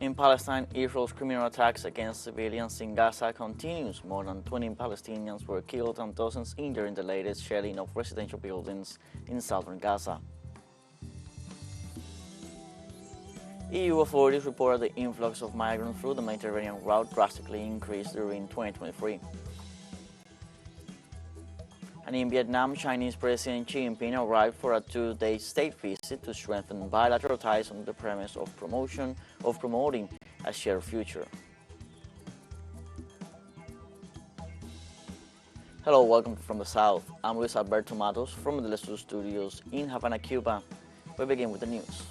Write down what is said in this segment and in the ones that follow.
In Palestine, Israel's criminal attacks against civilians in Gaza continues. More than 20 Palestinians were killed and dozens injured in the latest shelling of residential buildings in southern Gaza. EU authorities reported the influx of migrants through the Mediterranean route drastically increased during 2023. And in Vietnam, Chinese President Xi Jinping arrived for a two-day state visit to strengthen bilateral ties on the premise of promoting a shared future. Hello, welcome from the South. I'm Luis Alberto Matos from the TeleSUR studios in Havana, Cuba. We begin with the news.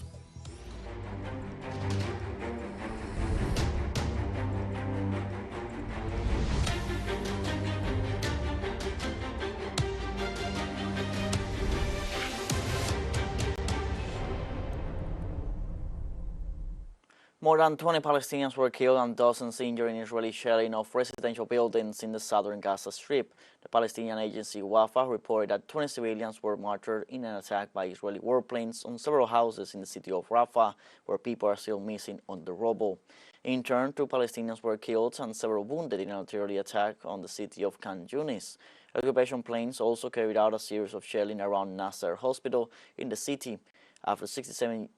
More than 20 Palestinians were killed and dozens injured in Israeli shelling of residential buildings in the southern Gaza Strip. The Palestinian agency Wafa reported that 20 civilians were martyred in an attack by Israeli warplanes on several houses in the city of Rafah, where people are still missing on the rubble. In turn, 2 Palestinians were killed and several wounded in an artillery attack on the city of Khan Yunis. Occupation planes also carried out a series of shelling around Nasser Hospital in the city. After 67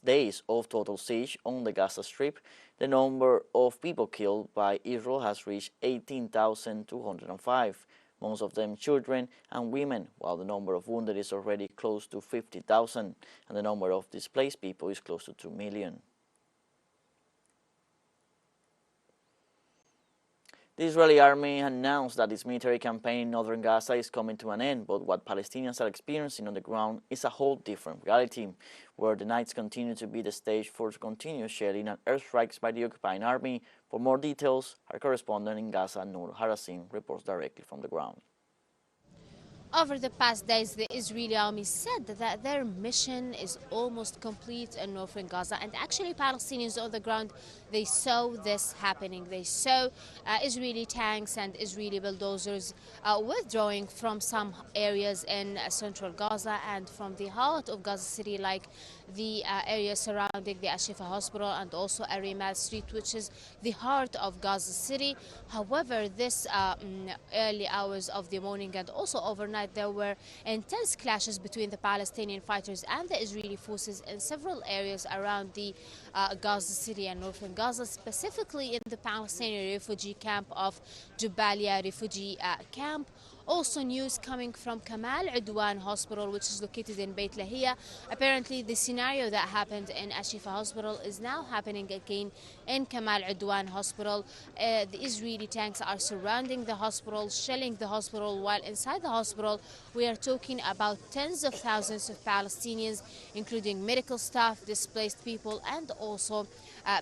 days of total siege on the Gaza Strip, the number of people killed by Israel has reached 18,205, most of them children and women, while the number of wounded is already close to 50,000, and the number of displaced people is close to 2 million. The Israeli army announced that its military campaign in northern Gaza is coming to an end, but what Palestinians are experiencing on the ground is a whole different reality, where the nights continue to be the stage for continuous shelling and airstrikes by the occupying army. For more details, our correspondent in Gaza, Noor Harasim, reports directly from the ground. Over the past days, the Israeli army said that their mission is almost complete in northern Gaza, and actually Palestinians on the ground, they saw this happening. They saw Israeli tanks and Israeli bulldozers withdrawing from some areas in central Gaza and from the heart of Gaza City, like the area surrounding the Ashifa Hospital and also Arimal Street, which is the heart of Gaza City. However, this early hours of the morning and also overnight, there were intense clashes between the Palestinian fighters and the Israeli forces in several areas around the Gaza City and northern Gaza, specifically in the Palestinian refugee camp of Jabalia refugee camp. Also news coming from Kamal Udwan Hospital, which is located in Beit Lahia. Apparently, the scenario that happened in Ashifa Hospital is now happening again in Kamal Udwan Hospital. The Israeli tanks are surrounding the hospital, shelling the hospital, while inside the hospital we are talking about tens of thousands of Palestinians, including medical staff, displaced people, and also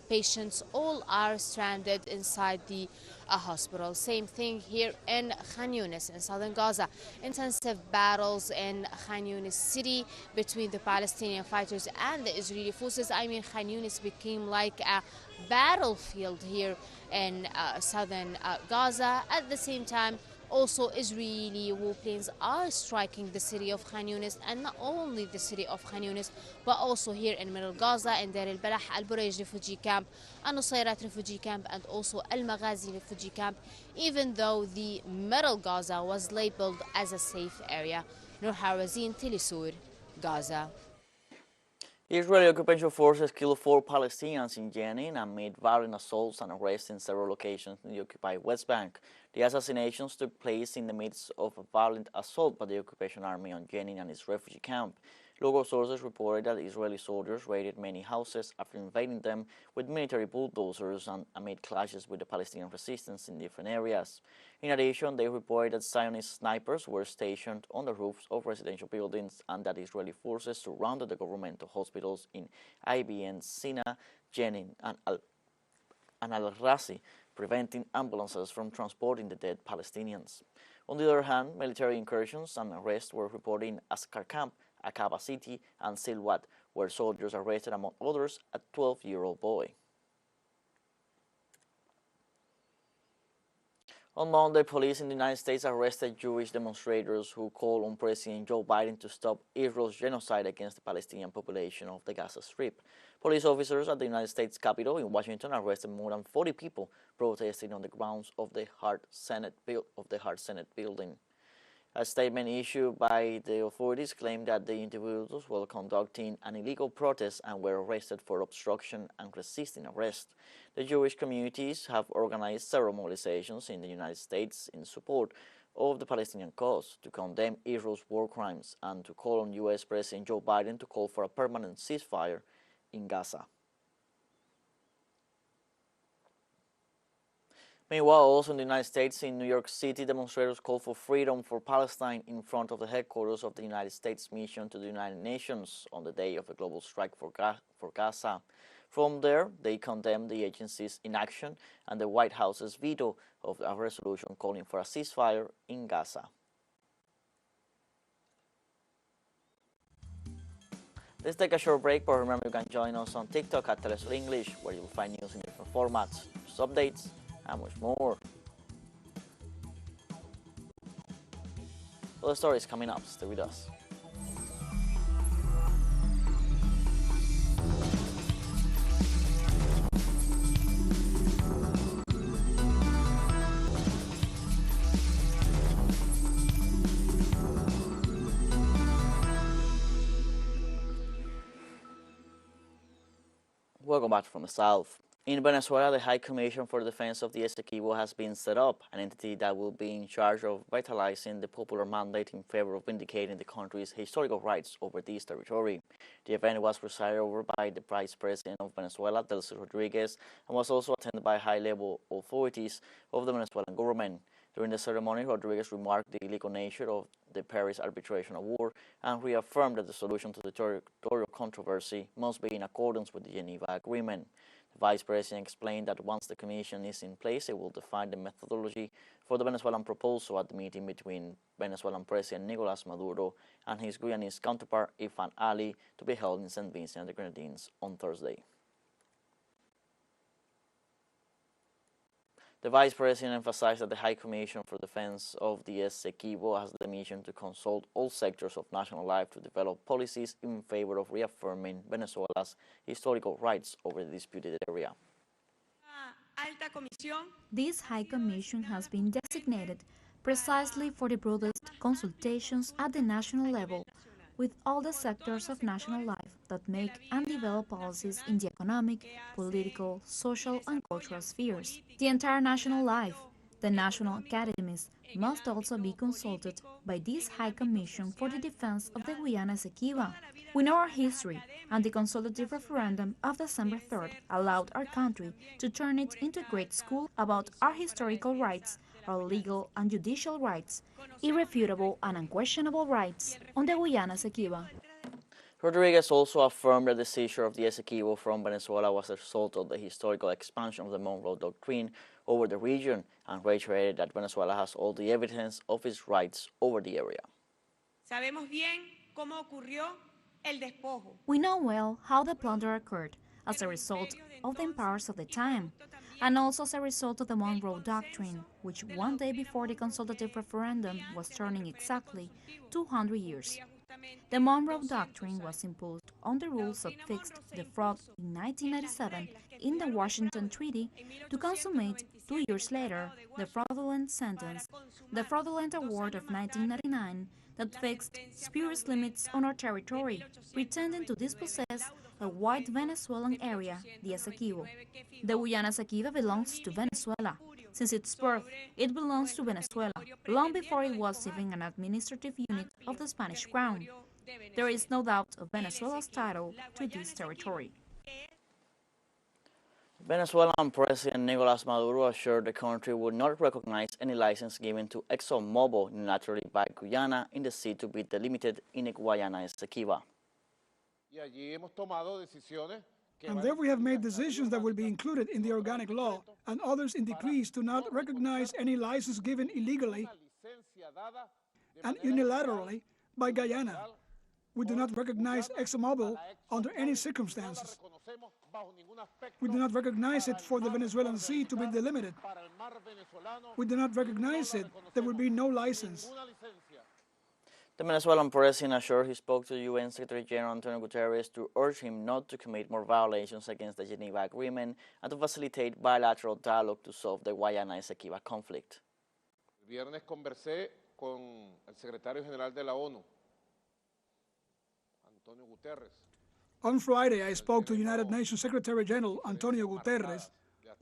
patients. All are stranded inside the hospital. Same thing here in Khan Yunis in southern Gaza. Intensive battles in Khan Yunis city between the Palestinian fighters and the Israeli forces. I mean, Khan Yunis became like a battlefield here in southern Gaza. At the same time, also, Israeli warplanes are striking the city of Khan Yunis, and not only the city of Khan Yunis, but also here in Middle Gaza, in Deir al-Balah, Al-Burayj refugee camp, Al-Nusayrat refugee camp, and also Al-Maghazi refugee camp, even though the Middle Gaza was labeled as a safe area. Noor Harazin, TeleSUR, Gaza. Israeli occupation forces killed 4 Palestinians in Jenin and made violent assaults and arrests in several locations in the occupied West Bank. The assassinations took place in the midst of a violent assault by the occupation army on Jenin and its refugee camp. Local sources reported that Israeli soldiers raided many houses after invading them with military bulldozers and amid clashes with the Palestinian resistance in different areas. In addition, they reported that Zionist snipers were stationed on the roofs of residential buildings and that Israeli forces surrounded the governmental hospitals in IBN, Sina, Jenin, and Al-Razi, preventing ambulances from transporting the dead Palestinians. On the other hand, military incursions and arrests were reported in Askar Camp, Aqaba City, and Silwat, where soldiers arrested, among others, a 12-year-old boy. On Monday, police in the United States arrested Jewish demonstrators who called on President Joe Biden to stop Israel's genocide against the Palestinian population of the Gaza Strip. Police officers at the United States Capitol in Washington arrested more than 40 people protesting on the grounds of the Hart Senate building. A statement issued by the authorities claimed that the individuals were conducting an illegal protest and were arrested for obstruction and resisting arrest. The Jewish communities have organized several mobilizations in the United States in support of the Palestinian cause, to condemn Israel's war crimes, and to call on U.S. President Joe Biden to call for a permanent ceasefire in Gaza. Meanwhile, also in the United States, in New York City, demonstrators called for freedom for Palestine in front of the headquarters of the United States mission to the United Nations on the day of a global strike for Gaza. From there, they condemned the agency's inaction and the White House's veto of a resolution calling for a ceasefire in Gaza. Let's take a short break, but remember you can join us on TikTok at TeleSUR English, where you'll find news in different formats, news updates, and much more. Well, the story is coming up. Stay with us. Welcome back from the South. In Venezuela, the High Commission for the Defense of the Essequibo has been set up, an entity that will be in charge of vitalizing the popular mandate in favor of vindicating the country's historical rights over this territory. The event was presided over by the Vice President of Venezuela, TeleSUR, and was also attended by high-level authorities of the Venezuelan government. During the ceremony, Rodriguez remarked the illegal nature of the Paris Arbitration Award and reaffirmed that the solution to the territorial controversy must be in accordance with the Geneva Agreement. The Vice President explained that once the Commission is in place, it will define the methodology for the Venezuelan proposal at the meeting between Venezuelan President Nicolas Maduro and his Guyanese counterpart Ifan Ali to be held in St. Vincent and the Grenadines on Thursday. The Vice President emphasized that the High Commission for Defense of the Essequibo has the mission to consult all sectors of national life to develop policies in favor of reaffirming Venezuela's historical rights over the disputed area. This High Commission has been designated precisely for the broadest consultations at the national level with all the sectors of national life that make and develop policies in the economic, political, social, and cultural spheres. The entire national life, the national academies, must also be consulted by this High Commission for the Defense of the Guyana Essequibo. We know our history, and the consultative referendum of December 3rd allowed our country to turn it into a great school about our historical rights, our legal and judicial rights, irrefutable and unquestionable rights on the Guyana Essequibo. Rodriguez also affirmed that the seizure of the Essequibo from Venezuela was a result of the historical expansion of the Monroe Doctrine over the region, and reiterated that Venezuela has all the evidence of its rights over the area. We know well how the plunder occurred as a result of the empires of the time, and also as a result of the Monroe Doctrine, which one day before the consultative referendum was turning exactly 200 years. The Monroe Doctrine was imposed on the rules that fixed the fraud in 1997 in the Washington Treaty to consummate 2 years later the fraudulent sentence, the fraudulent award of 1999 that fixed spurious limits on our territory, pretending to dispossess a white Venezuelan area, the Essequibo. The Guyana Essequibo belongs to Venezuela. Since its birth, it belongs to Venezuela, long before it was even an administrative unit of the Spanish Crown. There is no doubt of Venezuela's title to this territory. Venezuelan President Nicolas Maduro assured the country would not recognize any license given to ExxonMobil unilaterally by Guyana in the sea to be delimited in the Guayana Essequibo. And there we have made decisions that will be included in the organic law and others in decrees to not recognize any license given illegally and unilaterally by Guyana. We do not recognize ExxonMobil under any circumstances. We do not recognize it for the Venezuelan Sea to be delimited. We do not recognize it. There will be no license. The Venezuelan president assured he spoke to UN Secretary General Antonio Guterres to urge him not to commit more violations against the Geneva Agreement and to facilitate bilateral dialogue to solve the Guayana-Esequiba conflict. El viernes conversé con el secretario general de la ONU, Antonio Guterres. On Friday, I spoke to United Nations Secretary General Antonio Guterres,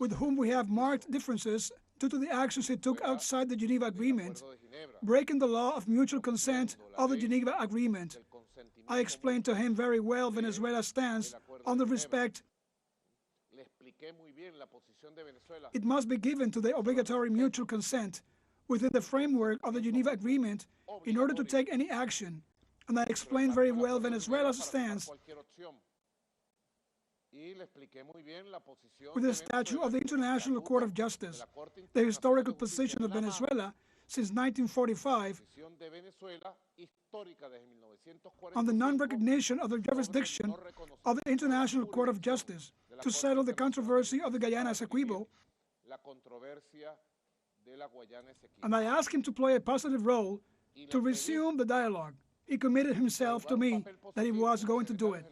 with whom we have marked differences due to the actions he took outside the Geneva Agreement, breaking the law of mutual consent of the Geneva Agreement. I explained to him very well Venezuela's stance on the respect it must be given to the obligatory mutual consent within the framework of the Geneva Agreement in order to take any action, and I explained very well Venezuela's stance with the statute of the International Court of Justice, the historical position of Venezuela since 1945, on the non-recognition of the jurisdiction of the International Court of Justice to settle the controversy of the Guyana-Esequiba, and I asked him to play a positive role to resume the dialogue. He committed himself to me that he was going to do it.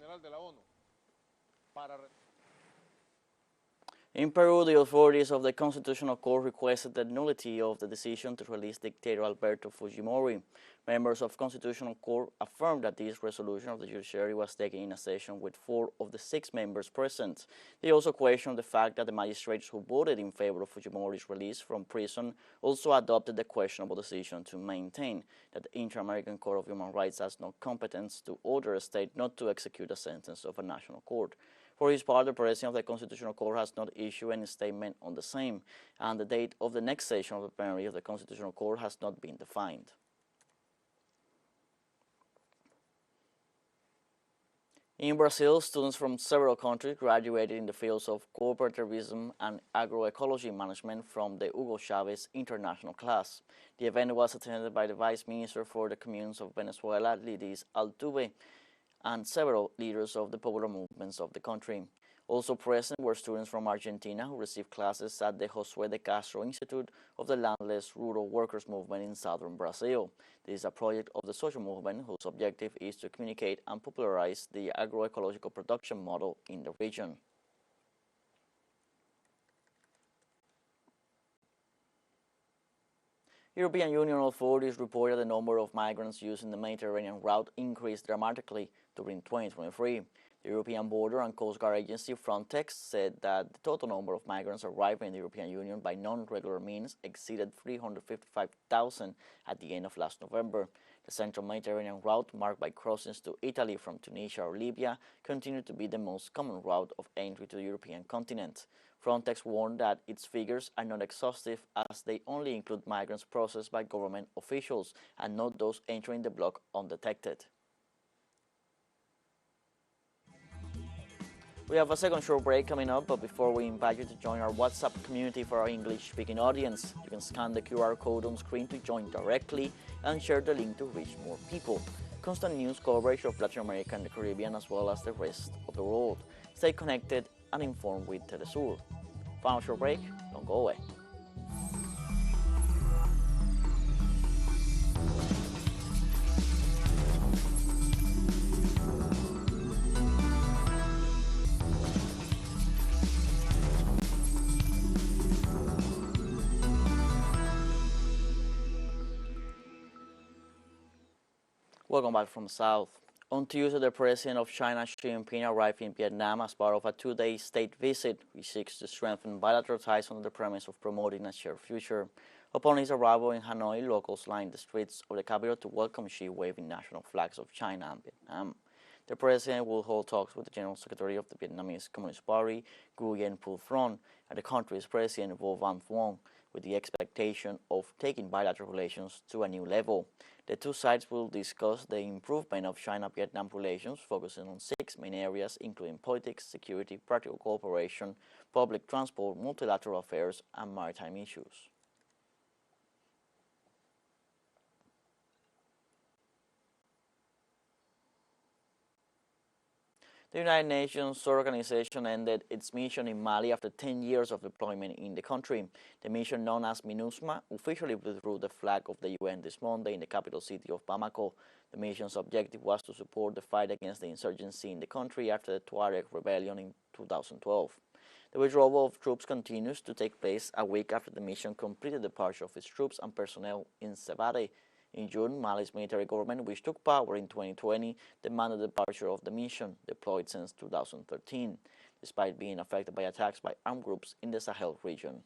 In Peru, the authorities of the Constitutional Court requested the nullity of the decision to release dictator Alberto Fujimori. Members of Constitutional Court affirmed that this resolution of the judiciary was taken in a session with 4 of the 6 members present. They also questioned the fact that the magistrates who voted in favor of Fujimori's release from prison also adopted the questionable decision to maintain that the Inter-American Court of Human Rights has no competence to order a state not to execute a sentence of a national court. For his part, the President of the Constitutional Court has not issued any statement on the same, and the date of the next session of the plenary of the Constitutional Court has not been defined. In Brazil, students from several countries graduated in the fields of cooperativism and agroecology management from the Hugo Chavez International class. The event was attended by the Vice Minister for the Communes of Venezuela, Lidis Altuve, and several leaders of the popular movements of the country. Also present were students from Argentina who received classes at the Josué de Castro Institute of the Landless Rural Workers Movement in southern Brazil. This is a project of the social movement whose objective is to communicate and popularize the agroecological production model in the region. European Union authorities reported the number of migrants using the Mediterranean route increased dramatically during 2023. The European Border and Coast Guard Agency Frontex said that the total number of migrants arriving in the European Union by non-regular means exceeded 355,000 at the end of last November. The Central Mediterranean route, marked by crossings to Italy from Tunisia or Libya, continued to be the most common route of entry to the European continent. Frontex warned that its figures are not exhaustive as they only include migrants processed by government officials and not those entering the bloc undetected. We have a second short break coming up, but before we invite you to join our WhatsApp community for our English-speaking audience, you can scan the QR code on screen to join directly and share the link to reach more people. Constant news coverage of Latin America and the Caribbean as well as the rest of the world. Stay connected and informed with TeleSUR. Final short break, don't go away. Welcome back from the South. On Tuesday, the President of China, Xi Jinping, arrived in Vietnam as part of a 2-day state visit, which seeks to strengthen bilateral ties under the premise of promoting a shared future. Upon his arrival in Hanoi, locals lined the streets of the capital to welcome Xi, waving national flags of China and Vietnam. The President will hold talks with the General Secretary of the Vietnamese Communist Party, Nguyen Phu Trong, and the country's President, Vo Van Thuong, with the expectation of taking bilateral relations to a new level. The two sides will discuss the improvement of China-Vietnam relations, focusing on 6 main areas, including politics, security, practical cooperation, public transport, multilateral affairs, and maritime issues. The United Nations organization ended its mission in Mali after 10 years of deployment in the country. The mission, known as MINUSMA, officially withdrew the flag of the UN this Monday in the capital city of Bamako. The mission's objective was to support the fight against the insurgency in the country after the Tuareg rebellion in 2012. The withdrawal of troops continues to take place a week after the mission completed the departure of its troops and personnel in Sebade. In June, Mali's military government, which took power in 2020, demanded the departure of the mission, deployed since 2013, despite being affected by attacks by armed groups in the Sahel region.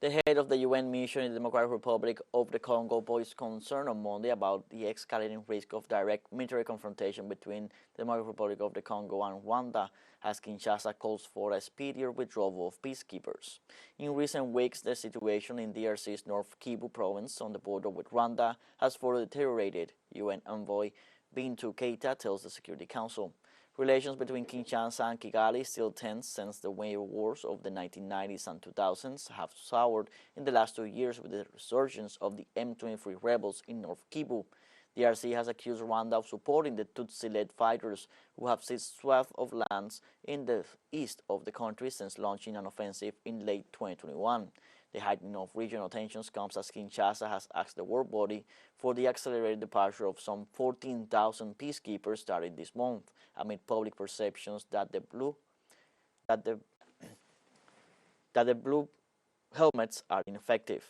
The head of the UN mission in the Democratic Republic of the Congo voiced concern on Monday about the escalating risk of direct military confrontation between the Democratic Republic of the Congo and Rwanda, as Kinshasa calls for a speedier withdrawal of peacekeepers. In recent weeks, the situation in DRC's North Kivu province on the border with Rwanda has further deteriorated, UN envoy Bintou Keita tells the Security Council. Relations between Kinshasa and Kigali, still tense since the wars of the 1990s and 2000s, have soured in the last 2 years with the resurgence of the M23 rebels in North Kivu. DRC has accused Rwanda of supporting the Tutsi-led fighters who have seized swaths of lands in the east of the country since launching an offensive in late 2021. The heightening of regional tensions comes as Kinshasa has asked the world body for the accelerated departure of some 14,000 peacekeepers starting this month, amid public perceptions that the blue helmets are ineffective.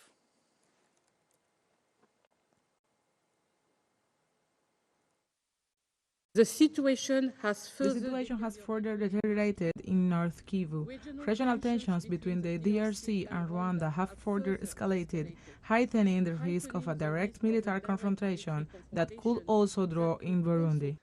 The situation has further deteriorated in North Kivu. Regional tensions between the DRC and Rwanda have further escalated, heightening the risk of a direct military confrontation that could also draw in Burundi.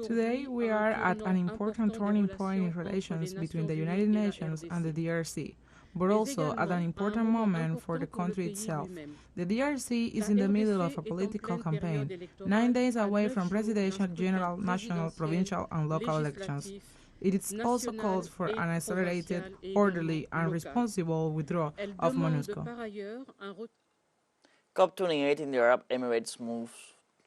Today, we are at an important turning point in relations between the United Nations and the DRC, but also at an important moment for the country itself. The DRC is in the middle of a political campaign, 9 days away from presidential, general, national, provincial, and local elections. It is also called for an accelerated, orderly, and responsible withdrawal of MONUSCO. COP28 in the Arab Emirates moves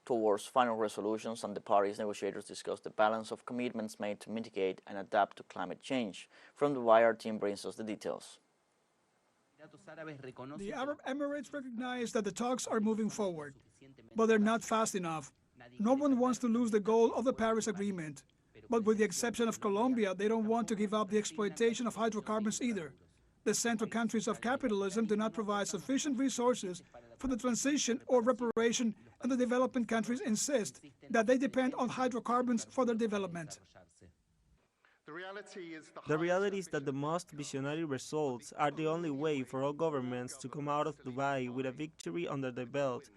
towards final resolutions, and the parties' negotiators discuss the balance of commitments made to mitigate and adapt to climate change. From Dubai, our team brings us the details. The Arab Emirates recognize that the talks are moving forward, but they're not fast enough. No one wants to lose the goal of the Paris Agreement. But with the exception of Colombia, they don't want to give up the exploitation of hydrocarbons either. The central countries of capitalism do not provide sufficient resources for the transition or reparation, and the developing countries insist that they depend on hydrocarbons for their development. The reality is that the most visionary results are the only way for all governments to come out of Dubai with a victory under their belt.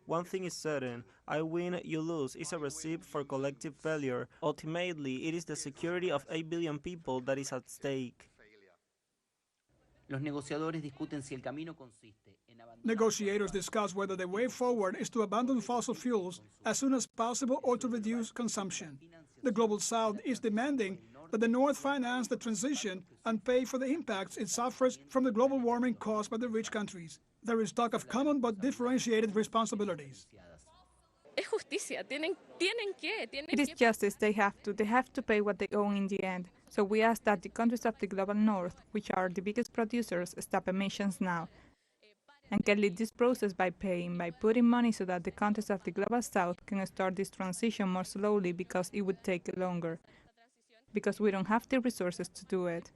One thing is certain: I win, you lose is a recipe for collective failure. Ultimately, it is the security of 8 billion people that is at stake. Negotiators discuss whether the way forward is to abandon fossil fuels as soon as possible or to reduce consumption. The Global South is demanding that the North finance the transition and pay for the impacts it suffers from the global warming caused by the rich countries. There is talk of common but differentiated responsibilities. It is justice. They have to pay what they owe in the end. So we ask that the countries of the global north, which are the biggest producers, stop emissions now, and can lead this process by putting money so that the countries of the global south can start this transition more slowly, because it would take longer, because we don't have the resources to do it.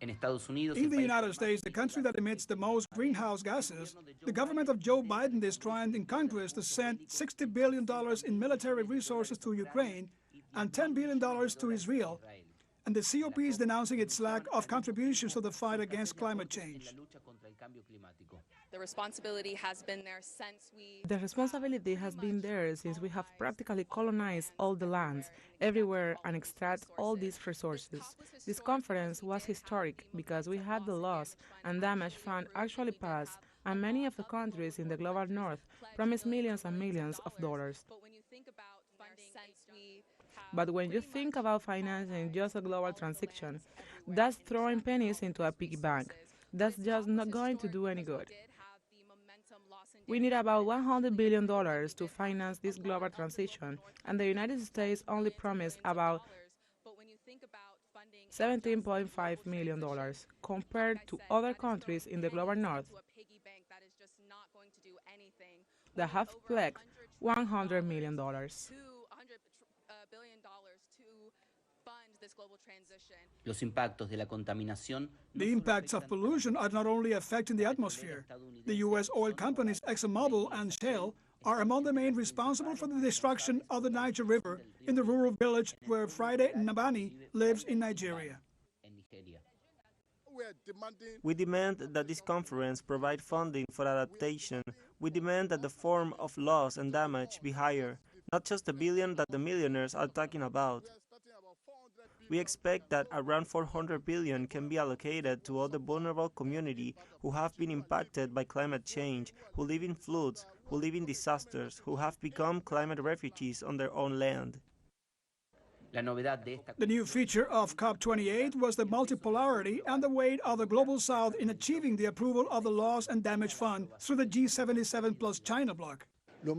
In the United States, the country that emits the most greenhouse gases, the government of Joe Biden is trying in Congress to send $60 billion in military resources to Ukraine and $10 billion to Israel, and the COP is denouncing its lack of contributions to the fight against climate change. The responsibility has been there since we have practically colonized all the lands, everywhere, and extract all these resources. This conference was historic because we had the loss and damage fund actually passed, and many of the countries in the global north promised millions and millions of dollars. But when you think about financing just a global transition, that's throwing pennies into a piggy bank. That's just not going to do any good. We need about $100 billion to finance this global transition, and the United States only promised about $17.5 million, compared to other countries in the global north that have pledged $100 million. The impacts of pollution are not only affecting the atmosphere. The U.S. oil companies ExxonMobil and Shell are among the main responsible for the destruction of the Niger River in the rural village where Friday Nabani lives in Nigeria. We demand that this conference provide funding for adaptation. We demand that the form of loss and damage be higher, not just the billion that the millionaires are talking about. We expect that around $400 billion can be allocated to all the vulnerable community who have been impacted by climate change, who live in floods, who live in disasters, who have become climate refugees on their own land. The new feature of COP28 was the multipolarity and the weight of the Global South in achieving the approval of the Loss and Damage Fund through the G77 plus China bloc. The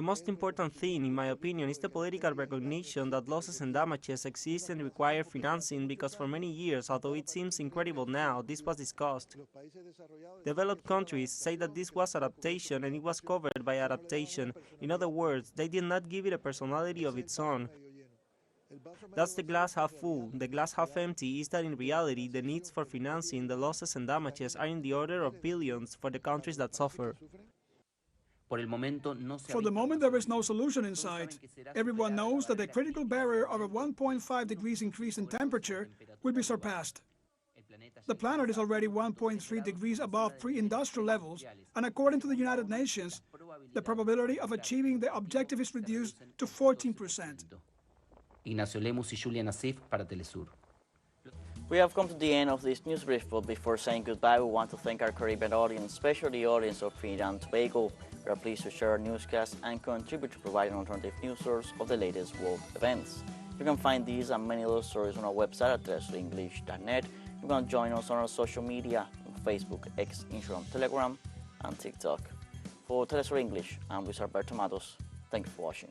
most important thing, in my opinion, is the political recognition that losses and damages exist and require financing because for many years, although it seems incredible now, this was discussed. Developed countries say that this was adaptation and it was covered by adaptation. In other words, they did not give it a personality of its own. That's the glass half full. The glass half empty is that in reality, the needs for financing the losses and damages are in the order of billions for the countries that suffer. For the moment, there is no solution in sight. Everyone knows that the critical barrier of a 1.5 degrees increase in temperature will be surpassed. The planet is already 1.3 degrees above pre-industrial levels, and according to the United Nations, the probability of achieving the objective is reduced to 14%. Ignacio Lemus y Julia Nassif para TeleSUR. We have come to the end of this news brief, but before saying goodbye, we want to thank our Caribbean audience, especially the audience of Trinidad and Tobago. We are pleased to share our newscasts and contribute to provide an alternative news source of the latest world events. You can find these and many other stories on our website at telesurenglish.net. You can join us on our social media on Facebook, X, Instagram, Telegram, and TikTok. For TeleSUR English, I'm Luis Alberto Matos. Thank you for watching.